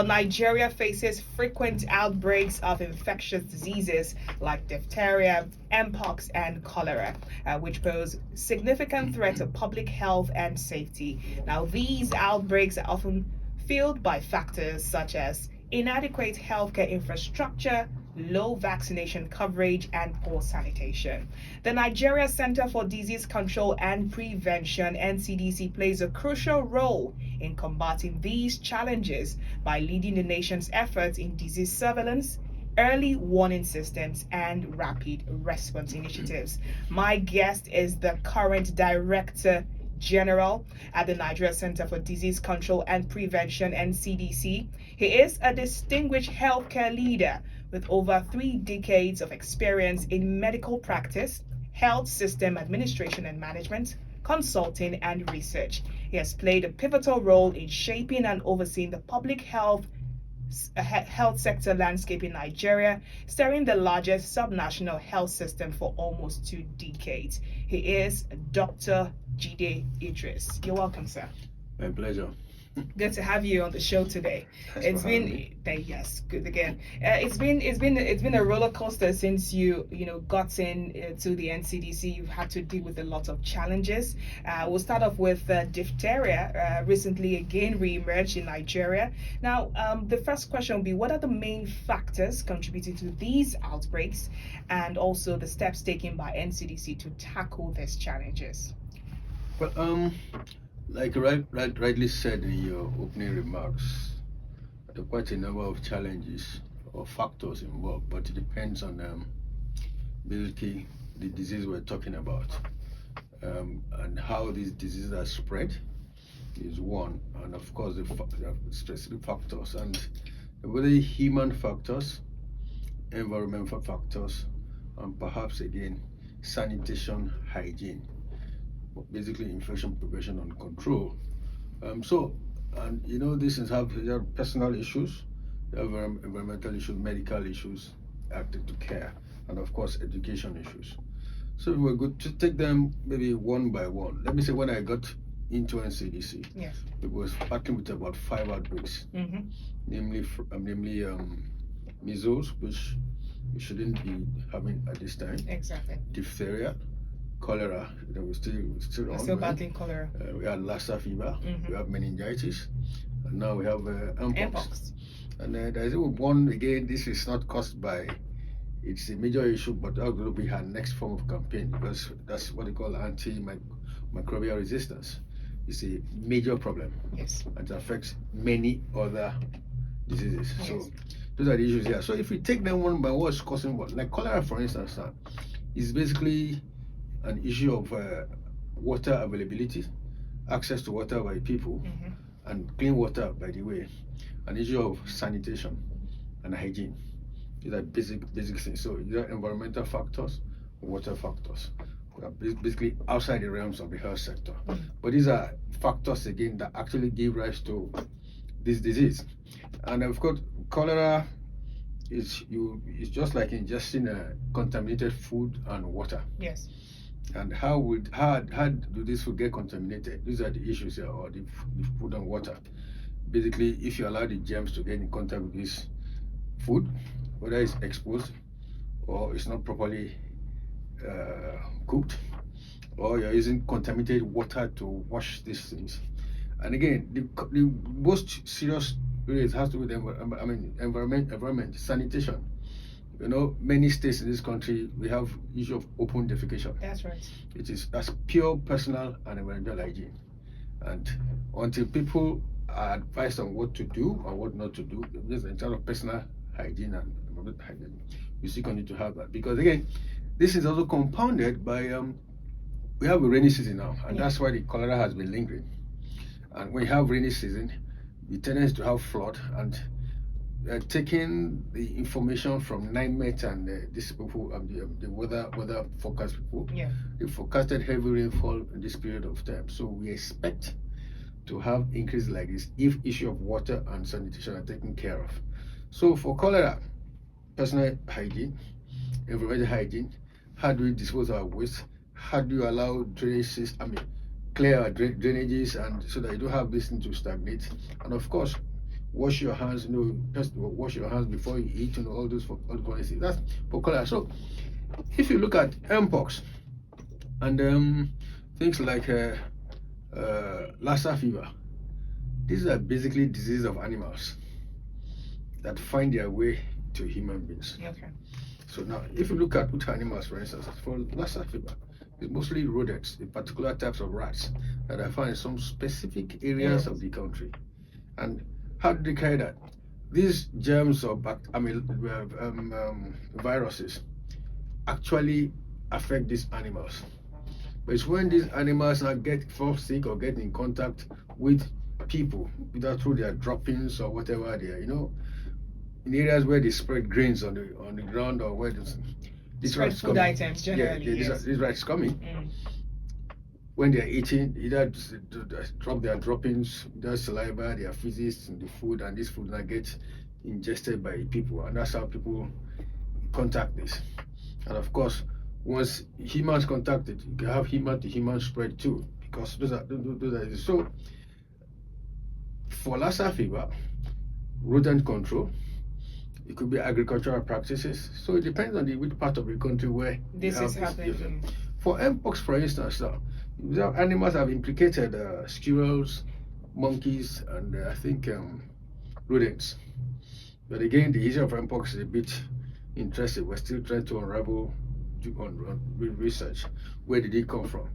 Nigeria faces frequent outbreaks of infectious diseases like diphtheria, MPOX, and cholera, which pose significant threat to public health and safety. Now, these outbreaks are often fueled by factors such as inadequate healthcare infrastructure, low vaccination coverage, and poor sanitation. The Nigeria Center for Disease Control and Prevention, NCDC, plays a crucial role in combating these challenges by leading the nation's efforts in disease surveillance, early warning systems, and rapid response initiatives. My guest is the current Director General at the Nigeria Center for Disease Control and Prevention, NCDC. He is a distinguished healthcare leader with over 3 decades of experience in medical practice, health system administration and management, consulting, and research. He has played a pivotal role in shaping and overseeing the public health sector landscape in Nigeria, steering the largest subnational health system for almost 2 decades. He is Dr. Jide Idris. You're welcome, sir. My pleasure. Good to have you on the show today. Thanks for having me. Yes, good again. It's been a roller coaster since you got in to the NCDC. You've had to deal with a lot of challenges. We'll start off with diphtheria. Recently, again re-emerged in Nigeria. Now, the first question will be: what are the main factors contributing to these outbreaks, and also the steps taken by NCDC to tackle these challenges? Well, like rightly said in your opening remarks, there are quite a number of challenges or factors involved, but it depends on basically the disease we're talking about, and how these diseases are spread is one, and of course the specific factors, and whether human factors, environmental factors, and perhaps again sanitation, hygiene. Basically infection prevention and control. These things have personal issues, environmental issues, medical issues, active to care, and of course education issues. So we're good to take them maybe one by one. Let me say, when I got into NCDC, yes, it was battling with about 5 outbreaks, namely measles, which we shouldn't be having at this time. Exactly. Diphtheria, cholera, we're still battling cholera. We had Lassa fever, we have meningitis, and now we have MPOX. And there's one, again, this is not caused by, it's a major issue, but that will be our next form of campaign, because that's what they call antimicrobial resistance. It's a major problem. Yes. And it affects many other diseases. Yes. So those are the issues here. So if we take them one by one, what's causing what? Like cholera, for instance, is basically an issue of water availability, access to water by people, and clean water, by the way, an issue of sanitation and hygiene. These are basic things. So these are environmental factors, water factors, basically outside the realms of the health sector. But these are factors, again, that actually give rise to this disease. And of course, cholera is just like ingesting contaminated food and water. Yes. And how do this food get contaminated? These are the issues here, or the food and water. Basically, if you allow the germs to get in contact with this food, whether it's exposed or it's not properly cooked, or you're using contaminated water to wash these things. And again, the most serious really has to do with environment, sanitation. Many states in this country, we have issue of open defecation. That's right. That's pure personal and environmental hygiene. And until people are advised on what to do or what not to do, just in terms of personal hygiene and environmental hygiene, we still continue to have that. Because again, this is also compounded by we have a rainy season now, and that's why the cholera has been lingering. And when you have rainy season, the tendency to have flood, and taking the information from NIMET and these people, the weather forecast people, they forecasted heavy rainfall in this period of time. So we expect to have increase like this if issue of water and sanitation are taken care of. So for cholera, personal hygiene, environmental hygiene, how do we dispose of our waste? How do you allow clear our drainages, and so that you don't have this thing to stagnate? And of course, wash your hands, just wash your hands before you eat, all those policies. That's for cholera. So if you look at MPOX and things like Lassa fever, these are basically diseases of animals that find their way to human beings. Okay. So now, if you look at which animals, for instance, for Lassa fever, it's mostly rodents, in particular types of rats that are found in some specific areas of the country. And how do they carry that? These germs or viruses actually affect these animals. But it's when these animals now fall sick or get in contact with people, either through their droppings or whatever they are, in areas where they spread grains on the ground or where these spread rats food items generally. These rats coming. When they're eating, either drop their droppings, their saliva, their feces in the food, and this food now gets ingested by people, and that's how people contact this. And of course, once humans contact it, you can have human to human spread too, because those are so. For Lassa fever, rodent control, it could be agricultural practices. So it depends on which part of the country where this is happening. For MPOX, for instance, animals have implicated squirrels, monkeys, and I think rodents. But again, the issue of MPOX is a bit interesting. We're still trying to unravel research. Where did it come from?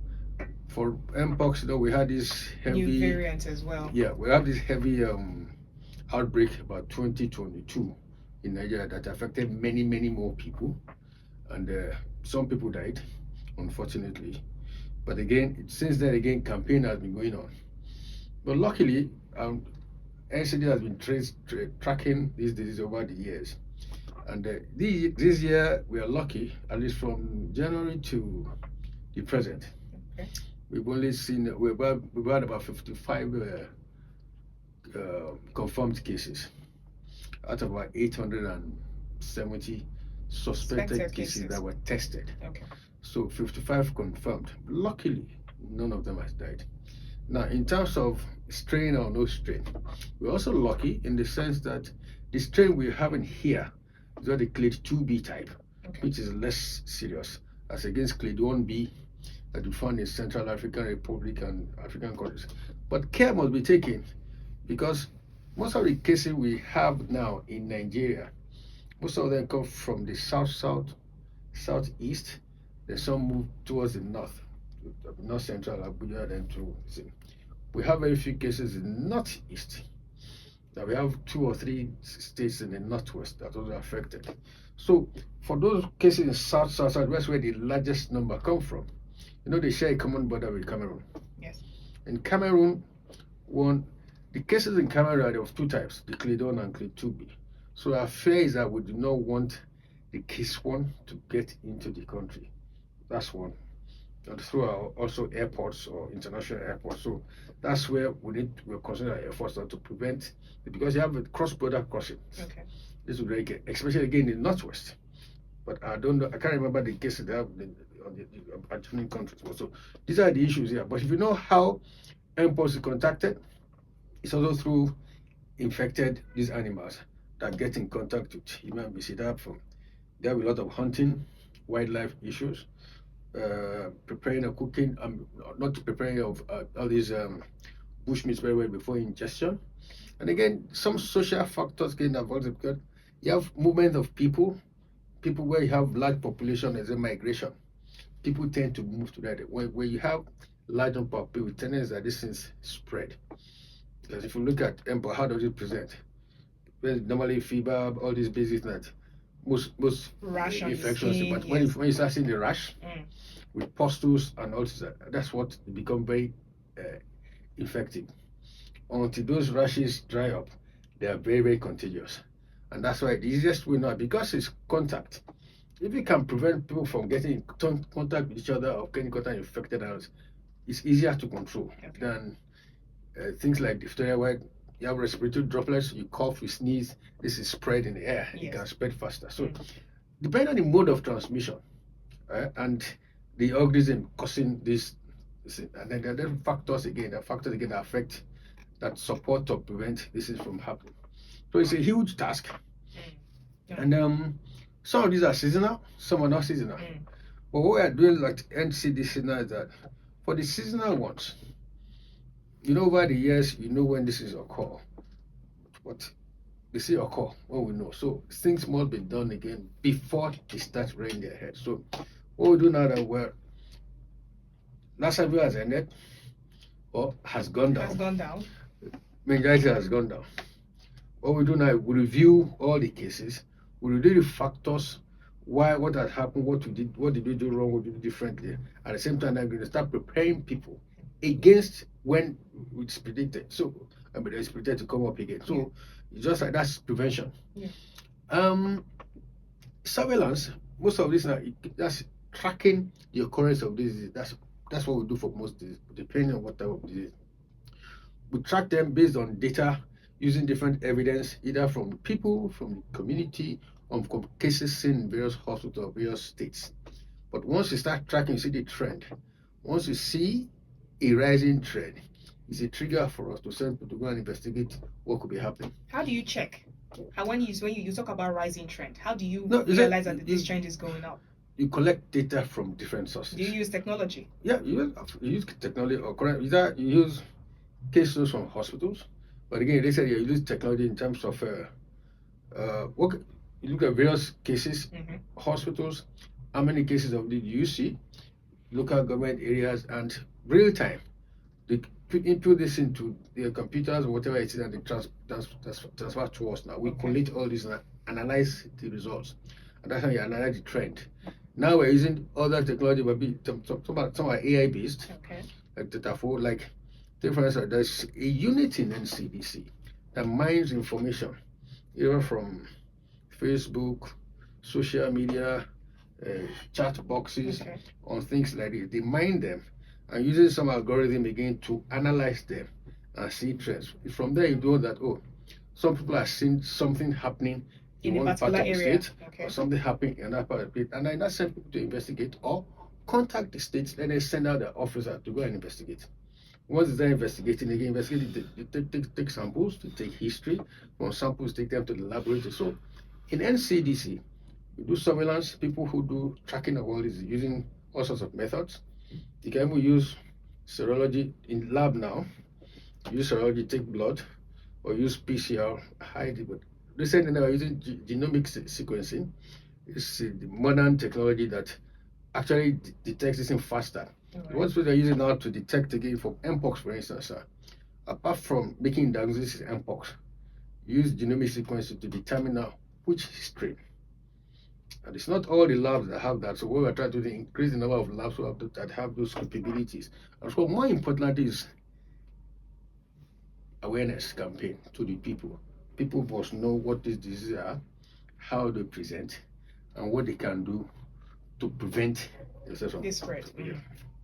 For MPOX, we had this heavy new variants as well. Yeah, we have this heavy outbreak about 2022 in Nigeria that affected many more people, and some people died, unfortunately. But again, since then, campaign has been going on. But luckily, NCDC has been tracking this disease over the years. And this year, we are lucky, at least from January to the present. Okay. We've only seen, we've had about 55 confirmed cases out of about 870 suspected cases that were tested. Okay. So 55 confirmed. Luckily, none of them has died. Now, in terms of strain or no strain, we're also lucky in the sense that the strain we're having here is what the clade 2B type, which is less serious as against clade 1B that we found in Central African Republic and African countries. But care must be taken because most of the cases we have now in Nigeria, most of them come from the southeast. Then some move towards the north central Abuja, then to we have very few cases in northeast. Now we have 2 or 3 states in the northwest that are affected. So for those cases in southwest where the largest number come from, they share a common border with Cameroon. Yes. In Cameroon, the cases in Cameroon are of 2 types, the clade 1 and clade 2B. So our fear is that we do not want the case 1 to get into the country. That's one. And through also airports or international airports. So that's where we're considering our efforts to prevent it, because you have a cross-border crossing. Okay. This would make it, especially again in the northwest. But I don't know, I can't remember the cases they have on the adjoining countries. So these are the issues here. But if you know how MPOX is contacted, it's also through infected these animals that get in contact with human beings. There have a lot of hunting, wildlife issues, preparing or cooking, not preparing of all these bushmeats very well before ingestion. And again, some social factors get involved because you have movement of people where you have large population as a migration. People tend to move to that. Where you have large number of people, tendency that this things spread. Because if you look at MPOX, how does it present? Well, normally fever, all these basic that most infections, but when you start seeing the rash with pustules and all that's what become very effective. Until those rashes dry up, they are very contagious, and that's why the easiest way now, because it's contact. If you can prevent people from getting in contact with each other or getting contact infected animals, it's easier to control than things like diphtheria, where you have respiratory droplets, you cough, you sneeze, this is spread in the air. Yes. It can spread faster. So depending on the mode of transmission and the organism causing this, and then there are factors again that affect, that support or prevent this is from happening. So it's a huge task. Yeah. And some of these are seasonal, some are not seasonal. But what we are doing like NCDC now is that for the seasonal ones, over the years, when this is occur. But they say occur when we know. So things must be done again before they start rearing their head. So what we do now that last survey has ended or has gone down. Has gone down. Meningitis has gone down. What we do now, we review all the cases, we review the factors, what had happened, what did we do wrong, what did we do differently. At the same time, I'm going to start preparing people against when it's predicted. So it's predicted to come up again. So it's just like that's prevention. Surveillance, most of this now, that's tracking the occurrence of disease. That's what we do for most diseases, depending on what type of disease. We track them based on data, using different evidence, either from people, from the community, from cases seen in various hospitals, various states. But once you start tracking, you see the trend. Once you see a rising trend, it's a trigger for us to send people to go and investigate what could be happening. How do you check? When you talk about rising trend, how do you realize that this trend is going up? You collect data from different sources. Do you use technology? Yeah, you use technology, or either you use case notes from hospitals. But again, they said you use technology in terms of you look at various cases, hospitals, how many cases of did you see, local government areas, and real time. They input this into their computers or whatever it is, and they transfer to us now. We collate all this and analyze the results. And that's how you analyze the trend. Now we're using other technology, but some are AI based, like Dataflow, like for instance, there's a unit in NCDC that mines information, either from Facebook, social media, chat boxes, on things like this. They mine them and using some algorithm again to analyze them and see trends. From there, you know that some people are seeing something happening in one part of the state, or something happening in another part of the state, and then that's send people to investigate or contact the states, and then send out the officer to go and investigate. Once they're investigating, they take samples, they take history from samples, take them to the laboratory. So in NCDC, we do surveillance, people who do tracking of all this using all sorts of methods. You can even use serology in lab now. Use serology, take blood, or use PCR, hide it. But recently now we're using genomic sequencing. It's the modern technology that actually detects this thing faster. What they're using now to detect again for MPOX, for instance, apart from making diagnosis of MPOX, use genomic sequencing to determine now which strain. And it's not all the labs that have that. So what we're trying to do is increase the number of labs that have those capabilities. And so more importantly is awareness campaign to the people. People must know what these diseases are, how they present, and what they can do to prevent this spread.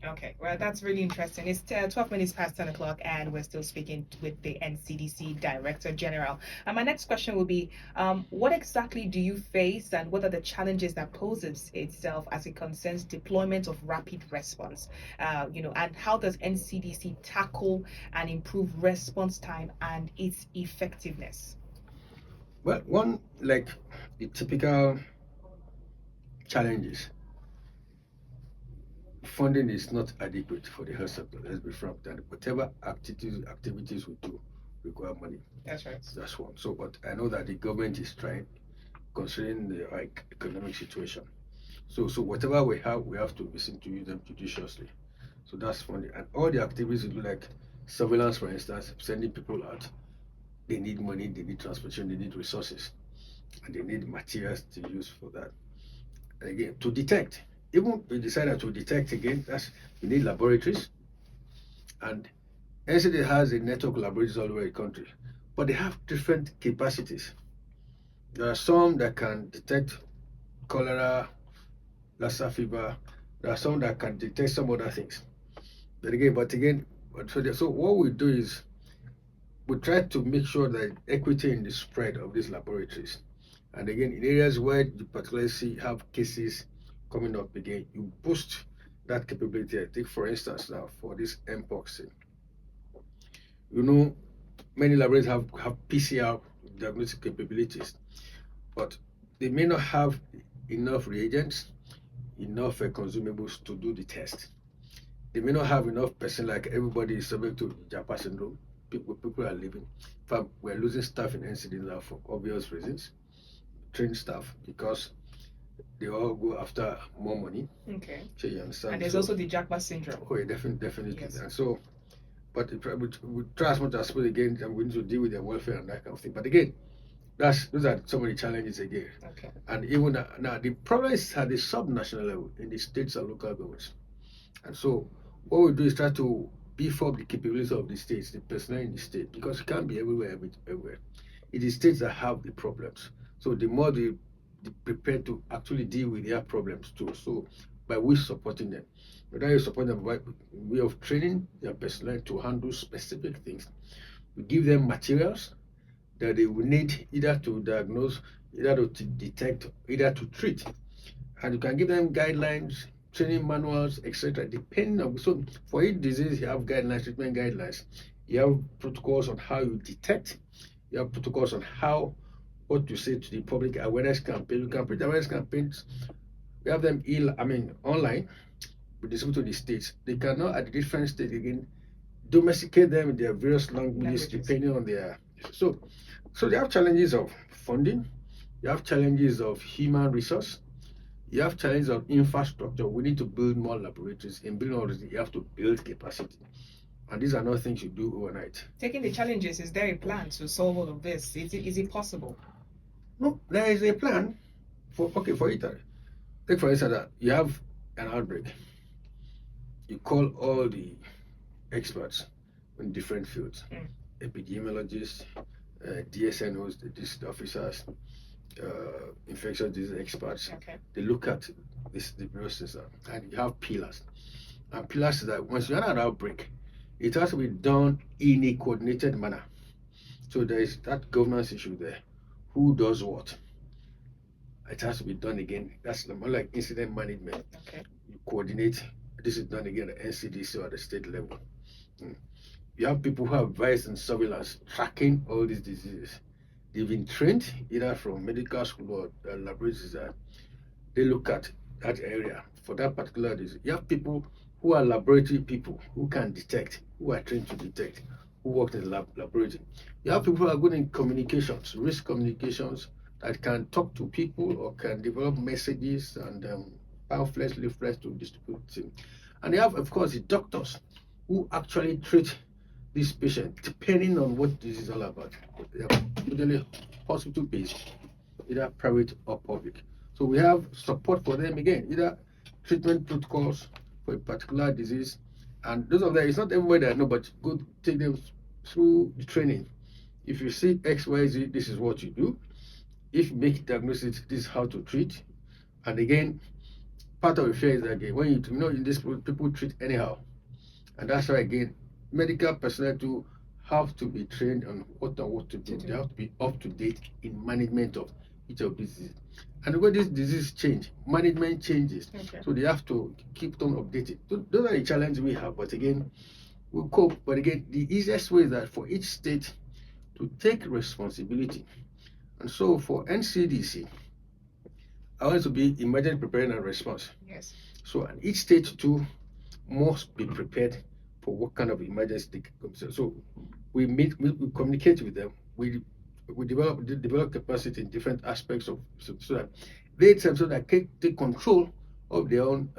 Okay, well, that's really interesting. It's 12 minutes past 10 o'clock, and we're still speaking with the NCDC Director General. And my next question will be, what exactly do you face, and what are the challenges that poses itself as it concerns deployment of rapid response? And how does NCDC tackle and improve response time and its effectiveness? Well, one, like the typical challenges. Funding is not adequate for the health sector. Let's be frank. That whatever activities we do require money. That's right. That's one. So, but I know that the government is trying, considering the economic situation. So whatever we have to listen to use them judiciously. So that's funding. And all the activities we do, like surveillance, for instance, sending people out. They need money, they need transportation, they need resources, and they need materials to use for that. And again, to detect. Even we decided to detect again, we need laboratories, and NCDC has a network of laboratories all over the country, but they have different capacities. There are some that can detect cholera, Lassa fever. There are some that can detect some other things. So what we do is we try to make sure that equity in the spread of these laboratories, and again, in areas where you particularly have cases coming up again, you boost that capability. I think, for instance, now for this MPOX, many laboratories have PCR diagnostic capabilities, but they may not have enough reagents, enough consumables to do the test. They may not have enough person, like everybody is subject to Japa syndrome. People are leaving. In fact, we're losing staff in NCDC now for obvious reasons. Trained staff, because they all go after more money. Okay. So you understand. And there's also the Japa syndrome. Oh, yeah, definitely. Yes. And so, but we try as much as possible again, and we need to deal with their welfare and that kind of thing. But again, those are some of the challenges again. Okay. And even now, the problem is at the subnational level in the states and local governments. And so, what we do is try to beef up the capabilities of the states, the personnel in the state, because it can't be everywhere. It is states that have the problems. So the more they prepare to actually deal with their problems too. So by we supporting them, whether you support them by way of training their personnel to handle specific things, we give them materials that they will need either to diagnose, either to detect, either to treat, and you can give them guidelines, training manuals, etc. Depending on, so for each disease you have guidelines, treatment guidelines. You have protocols on how you detect. You have protocols on what to say to the public, awareness campaign. You can print awareness campaigns. We have them online. We distribute to the states. They cannot at the different states again domesticate them in their various languages depending on their. So they have challenges of funding. You have challenges of human resource. You have challenges of infrastructure. We need to build more laboratories. In building all this, you have to build capacity. And these are not things you do overnight. Taking the challenges, is there a plan to solve all of this? Is it possible? No, there is a plan for it. Take for instance that you have an outbreak. You call all the experts in different fields, epidemiologists, DSNOs, the district officers, infectious disease experts. Okay. They look at the process, and you have pillars. And pillars is that once you have an outbreak, it has to be done in a coordinated manner. So there is that governance issue there. Who does what? It has to be done again. That's more like incident management. Okay. You coordinate. This is done again at NCDC or at the state level. You have people who have advice and surveillance tracking all these diseases. They've been trained either from medical school or laboratories. They look at that area for that particular disease. You have people who are laboratory people who can detect, who are trained to detect, who work in the laboratory. You have people who are good in communications, risk communications, that can talk to people or can develop messages and pamphlets, leaflets to distribute. And you have, of course, the doctors who actually treat this patient depending on what this is all about. They are usually hospital-based, either private or public. So we have support for them again, either treatment protocols for a particular disease. And those of them, it's not everybody that know, but go take them through the training. If you see XYZ, this is what you do. If you make diagnosis, this is how to treat. And again, part of the fear is that again, when in this people treat anyhow. And that's why again, medical personnel too have to be trained on what to do. They have to be up to date in management of each of these diseases. And when this disease change, management changes. Okay. So they have to keep them updated. Those are the challenges we have. But again, we'll cope. But again, the easiest way is that for each state to take responsibility. And so for NCDC, I want to be emergency preparedness and response. Yes. So and each state too must be prepared for what kind of emergency comes. So we communicate with them. We develop capacity in different aspects of so that they themselves take control of their own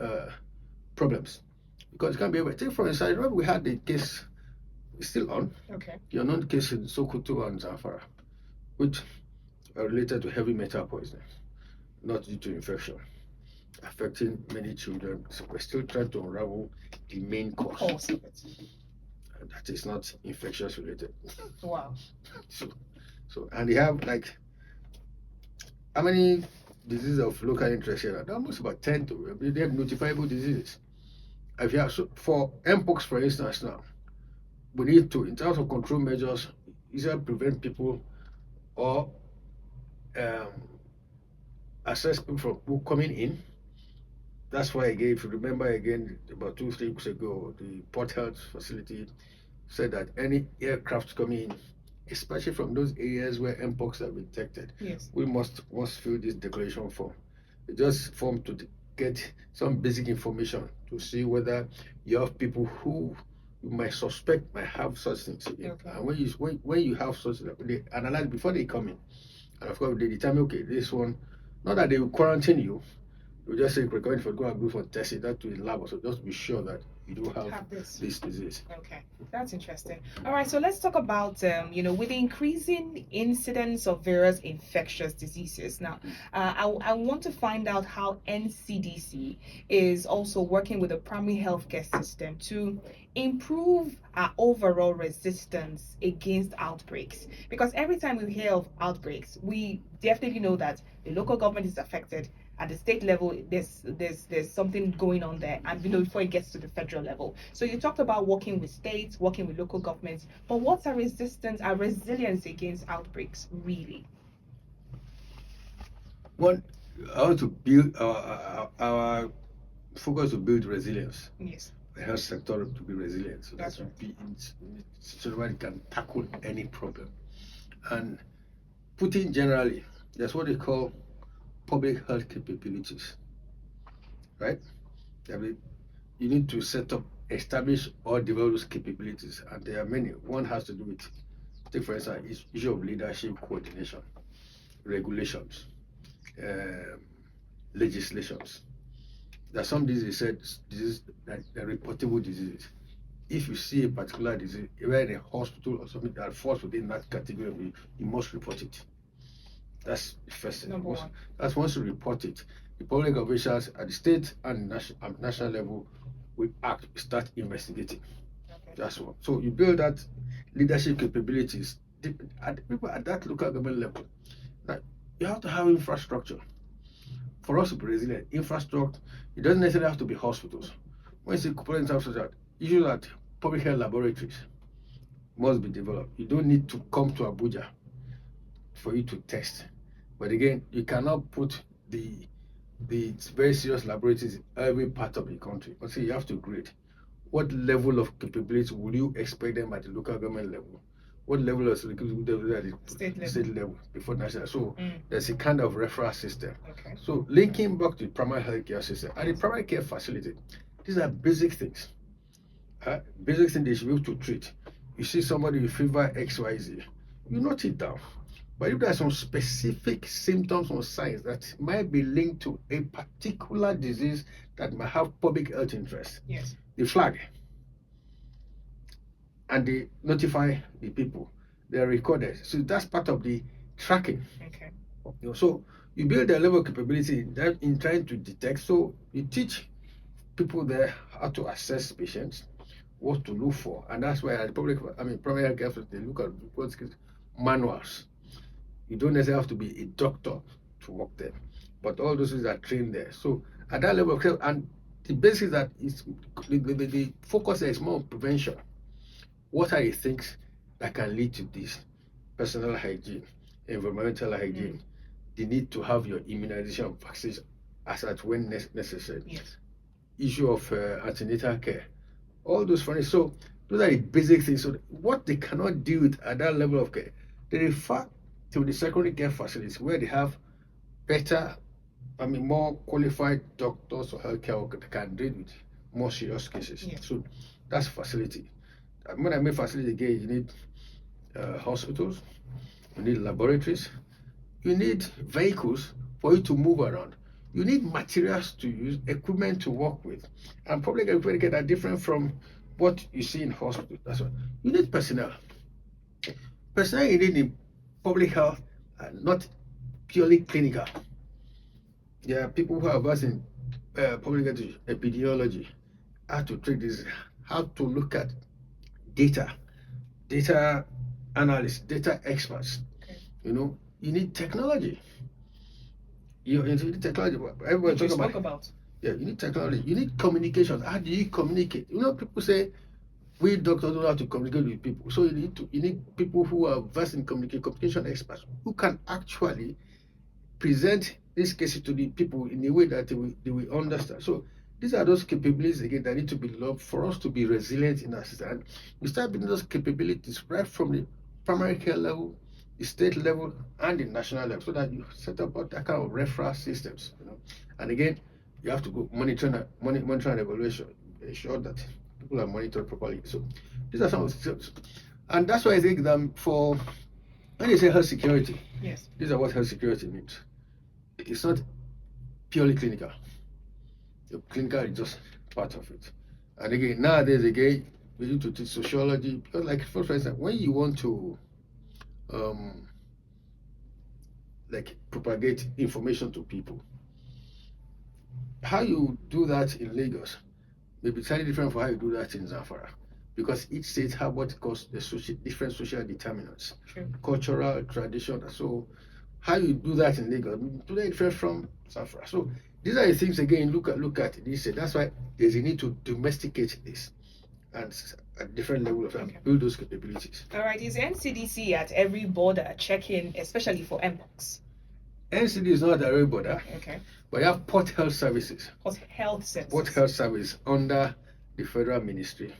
problems. Because it can't be able to take for instance, remember we had the case still on. Okay. The unknown case in Sokoto and Zamfara, which are related to heavy metal poisoning, not due to infection, affecting many children. So we're still trying to unravel the main cause. Of it. And that is not infectious related. Wow. So and they have like how many diseases of local interest here? Almost about 10 to they have notifiable diseases. If you have, so for MPOX, for instance, now we need to, in terms of control measures, either prevent people or assess people from people coming in. That's why again, if you remember again, about 2-3 weeks ago, the Port Health facility said that any aircraft coming in especially from those areas where MPOX have been detected. Yes. We must fill this declaration form. Just form to get some basic information to see whether you have people who you might suspect might have such things. Okay. And when you have such, they analyze before they come in, and of course they determine, okay, this one, not that they will quarantine you, they will just say recommend for go and go for testing that to the lab, so just be sure that you do have this disease. Okay, that's interesting. All right, so let's talk about with the increasing incidence of various infectious diseases. Now, I want to find out how NCDC is also working with the primary healthcare system to improve our overall resistance against outbreaks. Because every time we hear of outbreaks, we definitely know that the local government is affected. At the state level, there's something going on there, and before it gets to the federal level. So you talked about working with states, working with local governments, but what's our resilience against outbreaks really? One, I want to build our focus to build resilience. Yes. The health sector to be resilient, so That's that right. so that it can tackle any problem. And putting generally, that's what they call public health capabilities, right? I mean, you need to set up, establish, or develop those capabilities, and there are many. One has to do with, take for instance, issue of leadership, coordination, regulations, legislations. There are some diseases that are reportable diseases. If you see a particular disease, whether in a hospital or something that falls within that category, you must report it. That's the first thing. Number one. That's once you report it, the public officials at the state and national level will start investigating. Okay. That's one. So you build that leadership capabilities people at that local government level. Now, you have to have infrastructure. For us to be resilient, infrastructure, it doesn't necessarily have to be hospitals. When you say components of that, issue that public health laboratories must be developed. You don't need to come to Abuja for you to test. But again, you cannot put the very serious laboratories in every part of the country. But see, you have to grade. What level of capability will you expect them at the local government level? What level of capability at the state level before national? So there's a kind of referral system. Okay. So linking back to the primary health care system and the primary care facility, these are basic things. Basic things they should be able to treat. You see somebody with fever XYZ, you note it down. But if there are some specific symptoms or signs that might be linked to a particular disease that might have public health interest, yes, they flag and they notify the people. They are recorded. So that's part of the tracking. Okay. So you build a level of capability in trying to detect. So you teach people there how to assess patients, what to look for, and that's why at the primary health care they look at what's manuals. You don't necessarily have to be a doctor to work there, but all those things are trained there. So at that level of care, and the basic that is the focus there is more on prevention. What are the things that can lead to this? Personal hygiene, environmental hygiene, the need to have your immunization vaccines as at when necessary. Yes. Issue of antenatal care, all those things. So those are the basic things. So what they cannot deal with at that level of care, they refer to the secondary care facilities where they have better, more qualified doctors or healthcare workers that can deal with more serious cases. Yes. So that's facility. When I mean facility again, you need hospitals, you need laboratories, you need vehicles for you to move around. You need materials to use, equipment to work with, and public equipment are different from what you see in hospitals. That's what you need. Personnel you need in public health are not purely clinical. There are people who are versed in public health epidemiology, how to treat this, how to look at data analysts, data experts. Okay. You need technology. You need technology. Everybody talk about. Yeah, you need technology. You need communication. How do you communicate? People say we doctors don't know how to communicate with people. So you need people who are versed in communication experts who can actually present these cases to the people in a way that they will understand. So these are those capabilities again that need to be developed for us to be resilient in our system. And we start building those capabilities right from the primary care level, the state level, and the national level, so that you set up that kind of referral systems. And again, you have to go monitor and evaluation, ensure that people are monitored properly. So these are some of the steps, and that's why I think that for when you say health security, yes, these are what health security means. It's not purely clinical. The clinical is just part of it. And again, nowadays, we need to teach sociology, because, like, for instance, when you want to like propagate information to people, how you do that in Lagos may be slightly different from how you do that in Zamfara, because each state have what calls the different social determinants, cultural, tradition. So how you do that in Lagos may be totally different from Zamfara. So these are the things, again, look at this. That's why there's a need to domesticate this and at different level of build those capabilities. All right, is NCDC at every border checking, especially for MPOX? NCDC is not at every border. Okay. But you have Port Health Services. Port Health Services. Port Health Service under the federal ministry,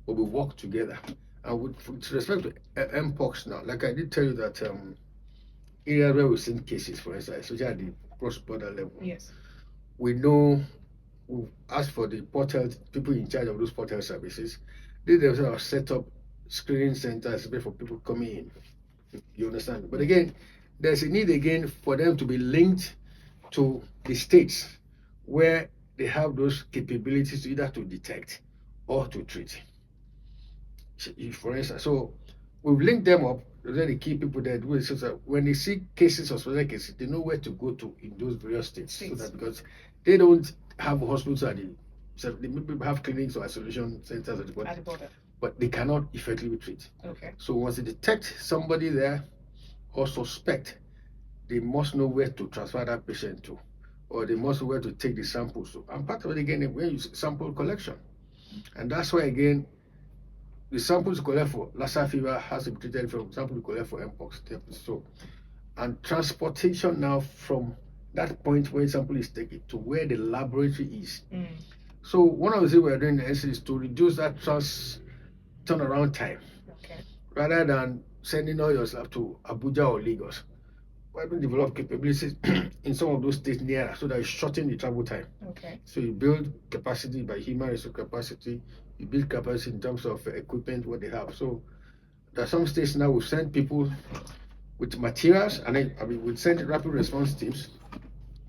where we work together. And with respect to MPOX now, like I did tell you that areas where we've seen cases, for instance, especially at the cross-border level. Yes. We know, we've asked for the Port Health, people in charge of those Port Health Services. They themselves have set up screening centers for people coming in. You understand? But again, there's a need again for them to be linked to the states where they have those capabilities either to detect or to treat. For instance, so we've linked them up. Those are the key people there. So that when they see cases or special cases, they know where to go to in those various states. So that, because they don't have hospitals so they maybe have clinics or isolation centers at the border, but they cannot effectively treat. Okay. So once they detect somebody there or suspect, they must know where to transfer that patient to, or they must know where to take the samples to. And part of it, again, when you sample collection. And that's why, again, the samples collect for Lassa fever has to be treated from samples collect for MPOX. So, and transportation now from that point where sample is taken to where the laboratory is. So one of the things we're doing in the NCDC is to reduce that turnaround time, rather than sending all your stuff to Abuja or Lagos. Why don't develop capabilities in some of those states near, so that you shorten the travel time? Okay. So you build capacity by human resource capacity, you build capacity in terms of equipment, what they have. So there are some states now will send people with materials, and we send rapid response teams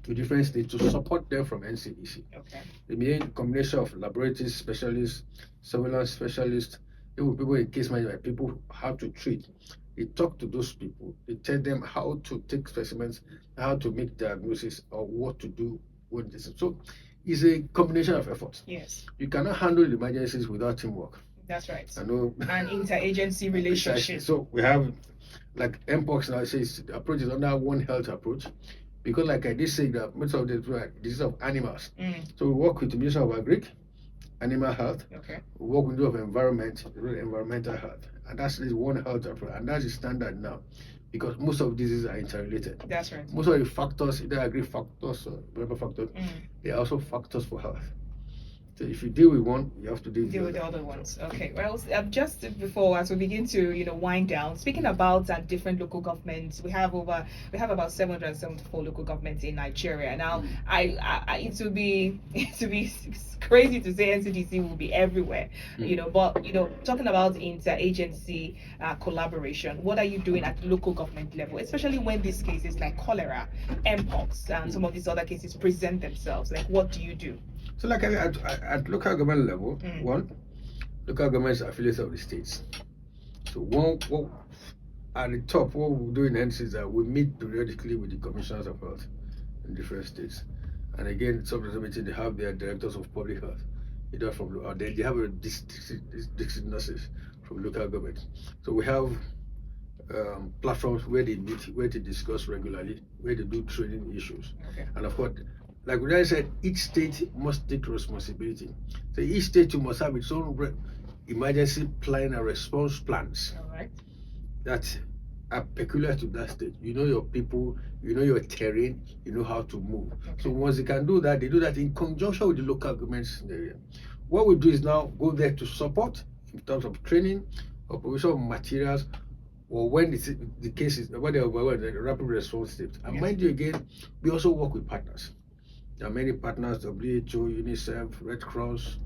to different states to support them from NCDC. Okay. They may need a combination of laboratory specialists, surveillance specialists, even people in case management, people how to treat. They talk to those people. They tell them how to take specimens, how to make diagnosis, or what to do with this. So it's a combination of efforts. Yes. You cannot handle emergencies without teamwork. That's right. I know. And interagency relationship. So we have, like MPOX now says, the approach is under One Health approach, because like I did say that most of the disease of animals. So we work with the Ministry of Agric, Animal Health. Okay. We work with the of Environment, Environmental Health. And that's the One Health approach, and that's the standard now, because most of diseases are interrelated. That's right. Most of the factors, either agri factors or whatever factors, they are also factors for health. So if you deal with one, you have to deal with the other ones. Okay. Well, just before, as we begin to wind down, speaking about different local governments, we have about 774 local governments in Nigeria. Now, it would be crazy to say NCDC will be everywhere, but talking about interagency collaboration, what are you doing at the local government level, especially when these cases like cholera, MPOX, and some of these other cases present themselves? Like, what do you do? So, like at local government level, one, local governments are affiliates of the states. So, one at the top, what we do in NC is that we meet periodically with the commissioners of health in different states. And again, some of the meetings, they have their directors of public health, either from, or they have a district nurses from local government. So we have platforms where they meet, where they discuss regularly, where they do training issues. Okay. And of course, like I said, each state must take responsibility. So each state must have its own emergency plan and response plans. All right. That are peculiar to that state. You know your people, you know your terrain, you know how to move. Okay. So once they can do that, they do that in conjunction with the local governments in the area. What we do is now go there to support in terms of training or provision of materials, or when the cases, when they are overwhelmed, the rapid response teams. And Yes. mind you again, we also work with partners. There are many partners, WHO, UNICEF, Red Cross,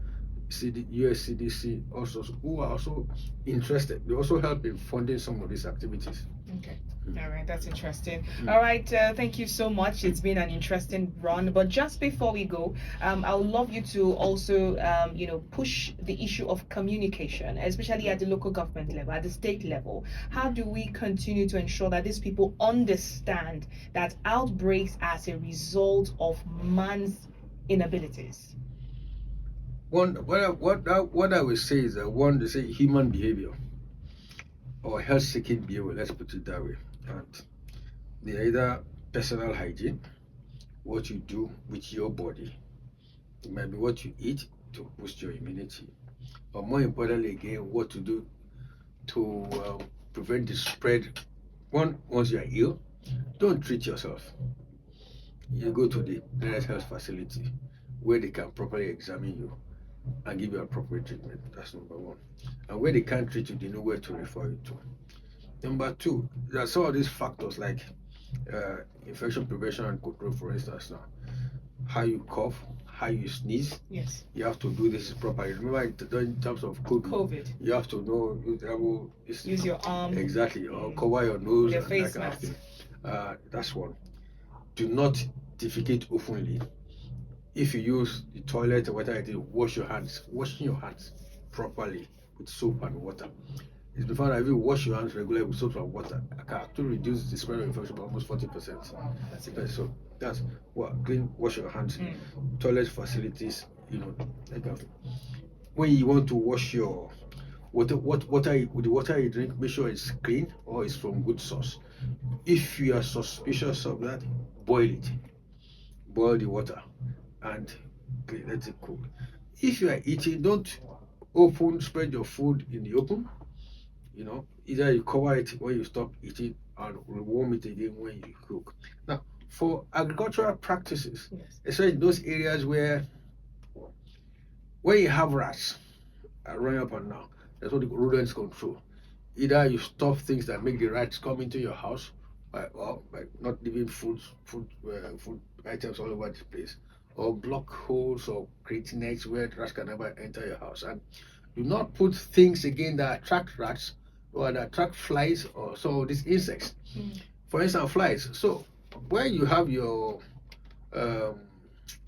US CDC, also, who are also interested. They also help in funding some of these activities. Okay. All right, that's interesting. Mm. All right, thank you so much. It's been an interesting run. But just before we go, I would love you to also, push the issue of communication, especially at the local government level, at the state level. How do we continue to ensure that these people understand that outbreaks are as a result of man's inabilities? What I would say is that one, they say human behavior or health-seeking behavior. Let's put it that way. And they're either personal hygiene, what you do with your body. It might be what you eat to boost your immunity, or more importantly, again, what to do to prevent the spread. Once you are ill, don't treat yourself. You go to the nearest health facility where they can properly examine you and give you appropriate treatment. That's number one. And where they can't treat you, they know where to refer you to. Number two, there are some of these factors like infection prevention and control, for instance. Now, how you cough, how you sneeze. Yes. You have to do this properly. Remember, in terms of COVID, you have to know use your arm. Exactly, or cover your nose. Your and face that kind of mask. thing. That's one. Do not defecate openly. If you use the toilet or whatever it is, wash your hands. Washing your hands properly with soap and water. It's been found that if you wash your hands regularly with soap and water, it can actually reduce the spread of infection by almost 40%. That's good. So that's what wash your hands. Toilet facilities, like that. When you want to wash your water, with the water you drink, make sure it's clean or it's from good source. If you are suspicious of that, boil it. Boil the water and let it cool. If you are eating, don't spread your food in the open. Either you cover it when you stop eating and rewarm it again when you cook. Now, for agricultural practices, Yes. especially those areas where you have rats running up and down, that's what the rodents control. Either you stop things that make the rats come into your house, by not leaving food items all over the place, or block holes or create nets where rats can never enter your house. And do not put things again that attract rats or that attract flies or some of these insects. For instance, flies. So where you have your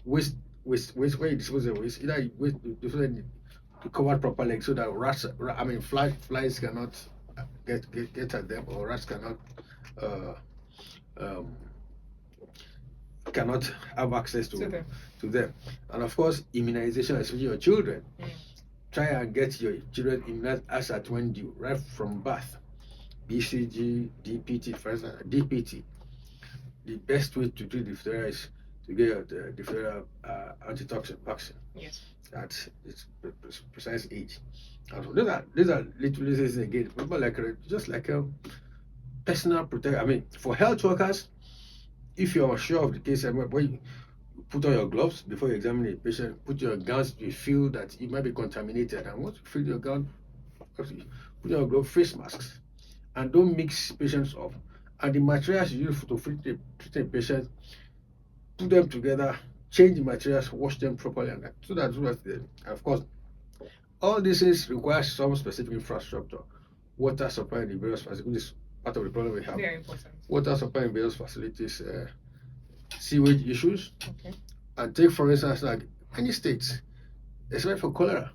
waste where you dispose of waste, either you dispose it covered properly so that flies cannot get at them, or rats cannot have access to them. And of course, immunization, especially your children. Try and get your children immunized as at when due, right from birth. BCG, DPT, for instance, DPT. The best way to treat diphtheria is to get the diphtheria antitoxin vaccine. Yes. At its precise age. And so these are literally things again. Remember, just like a personal protection. For health workers, if you're sure of the case, when you put on your gloves before you examine a patient, put your gowns if you feel that you might be contaminated. And once you fill your gown, put your glove, face masks, and don't mix patients up. And the materials you use to treat a patient, put them together, change the materials, wash them properly, and so that of course, all this requires some specific infrastructure. Water supply in the various facilities, which is part of the problem we have. Very important. Water supply in various facilities, sewage issues. Okay. And take, for instance, like any states, especially for cholera,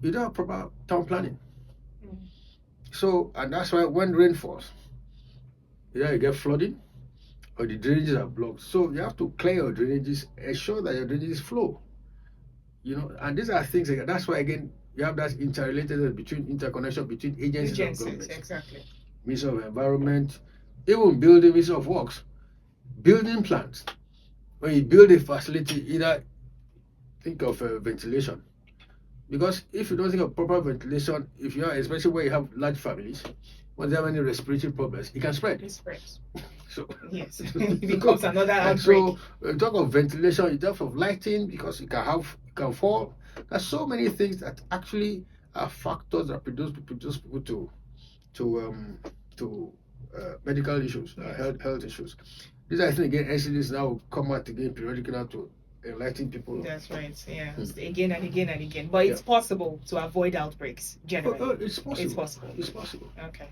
you don't have proper town planning. So, and that's why when rain falls, either you get flooding or the drainages are blocked. So you have to clear your drainages, ensure that your drainages flow. And these are things like that's why again you have that interconnection between agencies of government. Exactly. Ministry of Environment, even building, Ministry of Works, building plans. When you build a facility, either think of ventilation. Because if you don't think of proper ventilation, especially where you have large families, when they have any respiratory problems, it can spread. It spreads. So yes, it becomes another outbreak. So when you talk of ventilation, in terms of lighting, because it can fall. There's so many things that actually are factors that produce people medical issues, health issues. These I think again NCDC now will come out again periodically now to enlighten people. That's right. Yeah. Again and again and again. But it's possible to avoid outbreaks generally. It's possible. It's possible. It's possible. Okay.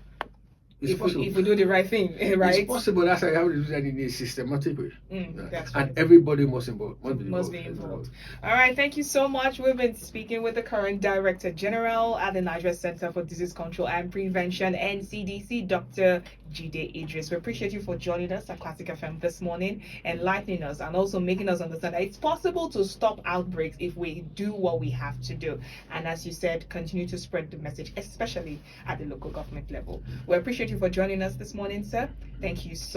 It's possible. If we do the right thing, right? It's possible. That's how you do that in a systematic way. That's right. And everybody must be involved. All right. Thank you so much. We've been speaking with the current Director General at the Nigeria Center for Disease Control and Prevention, NCDC, Dr. Jide Idris. We appreciate you for joining us at Classic FM this morning, enlightening us and also making us understand that it's possible to stop outbreaks if we do what we have to do. And as you said, continue to spread the message, especially at the local government level. We appreciate you for joining us this morning, sir. Thank you so